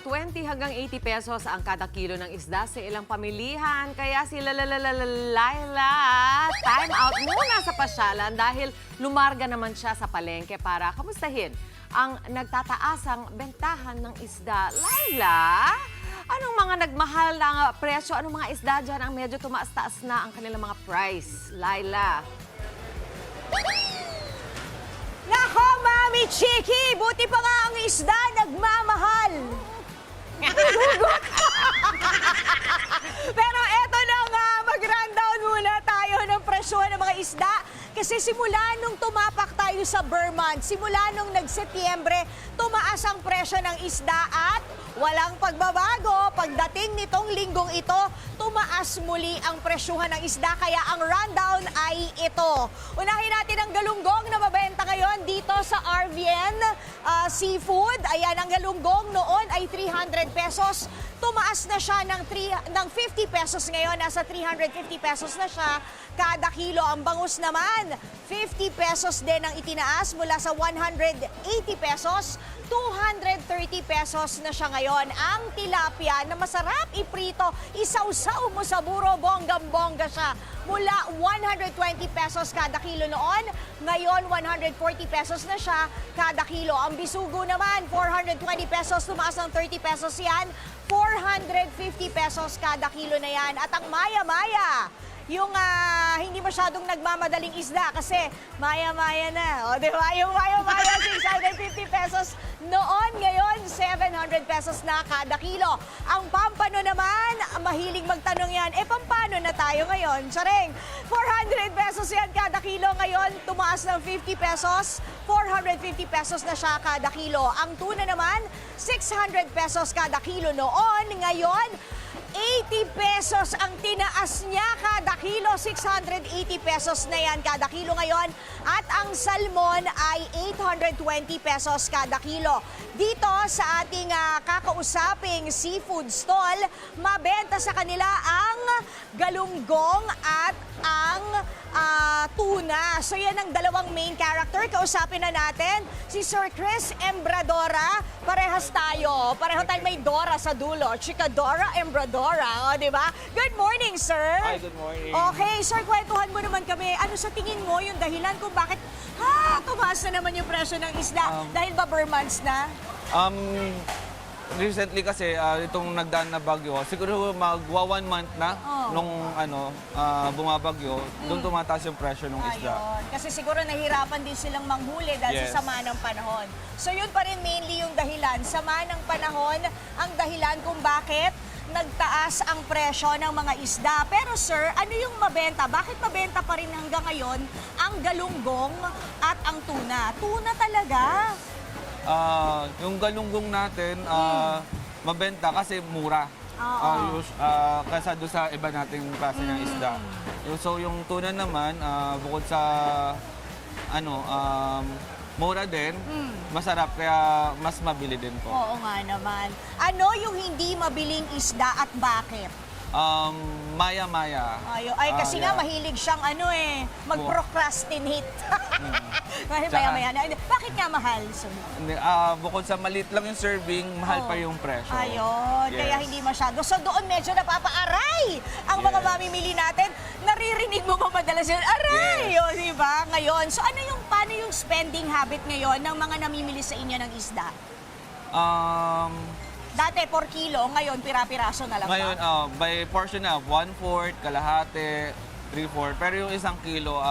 20 hanggang 80 pesos ang kada kilo ng isda sa ilang pamilihan. Kaya sila Laila, time out muna sa pasyalan dahil lumarga naman siya sa palengke para kamustahin ang nagtataasang bentahan ng isda. Laila, anong mga nagmahal na presyo? Anong mga isda dyan ang medyo tumaas-taas na ang kanilang mga price? Laila. Nako, Mami Chiki! Buti pa nga ang isda nagmamahal. Pero eto na nga, mag-rundown muna tayo ng presyo ng mga isda. Kasi simula nung tumapak tayo sa Burr month, simula nung nag-Setyembre, tumaas ang presyo ng isda at walang pagbabago. Pagdating nitong linggong ito, tumaas muli ang presyuhan ng isda. Kaya ang rundown ay ito. Unahin natin ang galunggong na mabenta ngayon dito sa RVN Seafood. Ayan, ang galunggong noon ay 300 pesos. Tumaas na siya ng 50 pesos ngayon. Nasa 350 pesos na siya kada kilo. Ang bangus naman, 50 pesos din ang itinaas mula sa 180 pesos. 230 pesos na siya ngayon. Ang tilapia na masarap iprito, isawsaw mo sa buro, bonggang-bongga siya. Mula 120 pesos kada kilo noon, ngayon 140 pesos na siya kada kilo. Ang bisugo naman, 420 pesos, tumaas ng 30 pesos yan. 450 pesos kada kilo na yan. At ang maya-maya, yung hindi masyadong nagmamadaling isda kasi maya-maya na. O, di ba? Yung maya-maya, 650 pesos noon, ngayon 700 pesos na kada kilo. Ang pampano naman, mahilig magtanong yan, pampano na tayo ngayon? Charing, 400 pesos yan kada kilo. Ngayon, tumaas ng 50 pesos, 450 pesos na siya kada kilo. Ang tuna naman, 600 pesos kada kilo noon. Ngayon, 80 pesos ang tinaas niya kada kilo. 680 pesos na yan kada kilo ngayon. At ang salmon ay 820 pesos kada kilo. Dito sa ating kakausaping seafood stall, mabenta sa kanila ang galunggong at ang tuna. So yan ang dalawang main character. Kausapin na natin si Sir Chris Embradora. Parehas tayo. Pareho tayo may Dora sa dulo. Chikadora Embradora. O, di ba? Good morning, sir. Hi, good morning. Okay, sir, kwentuhan mo naman kami. Ano sa tingin mo yung dahilan kung bakit tumaas na naman yung presyo ng isda? Dahil ba Burr months na? Recently kasi itong nagdaan na bagyo, siguro magwa 1 month na nung bumabagyo, doon tumataas yung presyo ng isda. Ayun. Kasi siguro nahirapan din silang manghuli dahil sa sama ng panahon. So yun pa rin mainly yung dahilan. Sama ng panahon ang dahilan kung bakit nagtaas ang presyo ng mga isda. Pero sir, ano yung mabenta? Bakit mabenta pa rin hanggang ngayon ang galunggong at ang tuna? Tuna talaga. Yung galunggong natin, mabenta kasi mura. Kaysa doon sa iba nating klase ng isda. So yung tuna naman, bukod sa mura din, masarap kaya mas mabili din po. Oo nga naman. Ano yung hindi mabiling isda at bakit? Maya-maya. Ay, kasi nga mahilig siyang mag-procrastinate. Kasi maya-maya na. Bakit nga mahal? Bukod sa maliit lang yung serving, mahal pa yung presyo. Ayun, kaya hindi masyado. So doon medyo napapaaray ang mga mamimili natin. Naririnig mo ba madalas yun? Aray! Yes. O, diba? Ngayon, so paano yung spending habit ngayon ng mga namimili sa inyo ng isda? Dati 4 kilo, ngayon pira-piraso na lang Ngayon, ba? by portion na, 1/4, kalahati, 3/4. Pero yung 1 kilo,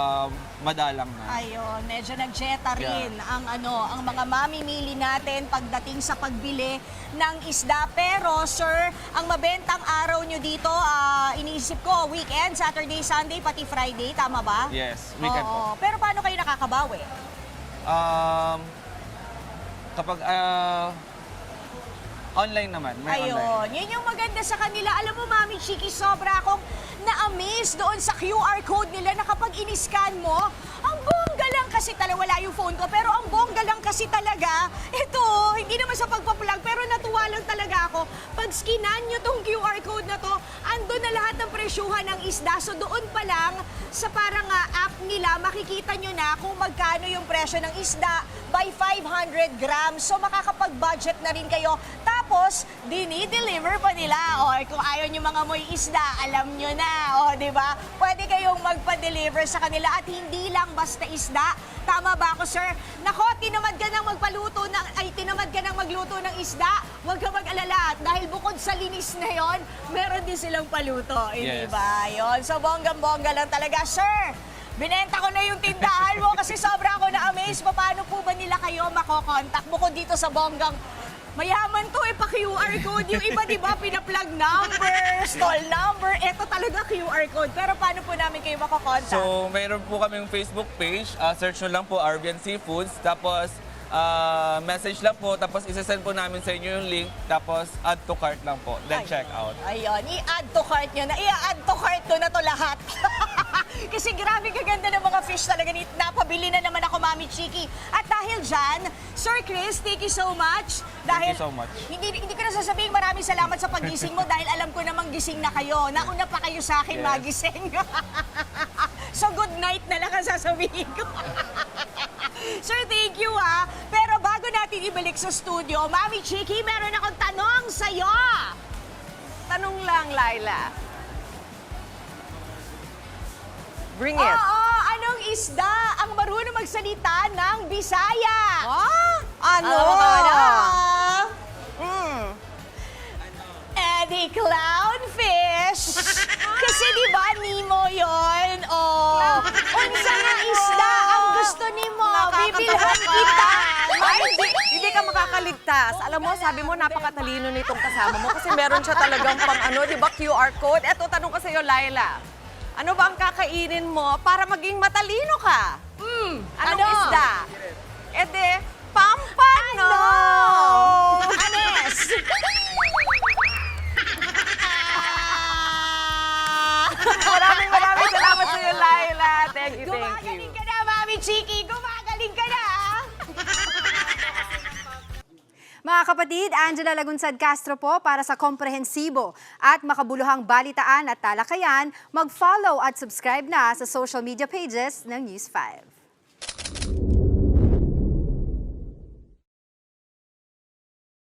madalang na. Ayun, medyo nagjeta rin ang mga mamimili natin pagdating sa pagbili ng isda. Pero sir, ang mabentang araw nyo dito, iniisip ko, weekend, Saturday, Sunday, pati Friday, tama ba? Yes, weekend po. Pero paano kayo nakakabawi? Kapag online naman, may online. Yun yung maganda sa kanila. Alam mo, Mami Chiki, sobra akong na-amaze doon sa QR code nila na kapag in-scan mo, ang bongga lang kasi talaga, wala yung phone ko, pero ang bongga lang kasi talaga, ito, hindi naman sa pagpapulag, pero natuwa lang talaga ako. Pag skinan nyo tong QR code na to, andun na lahat ng presyuhan ng isda. So doon pa lang, sa parang app nila, makikita nyo na kung magkano yung presyo ng isda by 500 grams. So makakapag-budget na rin kayo. Tapos, Tapos, dini-deliver pa nila. O, kung ayaw nyo mga moy isda, alam nyo na. O, di ba? Pwede kayong magpa-deliver sa kanila at hindi lang basta isda. Tama ba ako, sir? Nako, tinamad ka nang magluto ng isda. Huwag ka mag-alala. Dahil bukod sa linis na yon, meron din silang paluto. Hindi Yes. ba? Yun. So, bonggang-bongga lang talaga. Sir, binenta ko na yung tindahan mo kasi sobra ako na-amaze. Paano po ba nila kayo makokontak? Bukod dito sa bonggang mayaman to, pa-QR code. Yung iba, di ba, pina-plug number, stall number. Ito talaga QR code. Pero paano po namin kayo makokontak? So, mayroon po kaming Facebook page. Search nyo lang po Arbian Seafoods. Tapos, message lang po. Tapos, isasend po namin sa inyo yung link. Tapos, add to cart lang po. Then, check out. Ayun, i-add to cart nyo na. I-add to cart ko na to lahat. Kasi grabe kaganda ng mga fish talaga. Napabili na naman ako, Mami Chiki. At dahil dyan, Sir Chris, thank you so much. Thank you so much. Hindi ko na sasabihin maraming salamat sa pagising mo dahil alam ko namang gising na kayo. Nauna pa kayo sa akin Yes. magising. So good night na lang ang sasabihin ko. Sir, thank you ha. Pero bago natin ibalik sa studio, Mami Chiki, meron akong tanong sa'yo. Tanong lang, Laila. Bring it. Oo, anong isda ang marunong magsalita ng Bisaya? Ano? Alam mo ka na? Mm. Eddie Clownfish. Kasi di ba Nemo yun? Oh. Unsa nga isda ang gusto nimo? Bibilhan kita. Ay, hindi ka makakaligtas. Alam mo, sabi mo, napakatalino nitong kasama mo kasi meron siya talagang pang di ba, QR code. Eto, tanong ko sa'yo, Laila. Ano ba ang kakainin mo para maging matalino ka? Anong Ano? isda? E de, pampano! Anes. Maraming salamat sa'yo, Laila. Thank you, thank you. Gumagaling ka na, Mami Chiki. Gumagaling ka na. Mga kapatid, Angela Lagunsad Castro po para sa komprehensibo at makabuluhang balitaan at talakayan. Mag-follow at subscribe na sa social media pages ng News 5.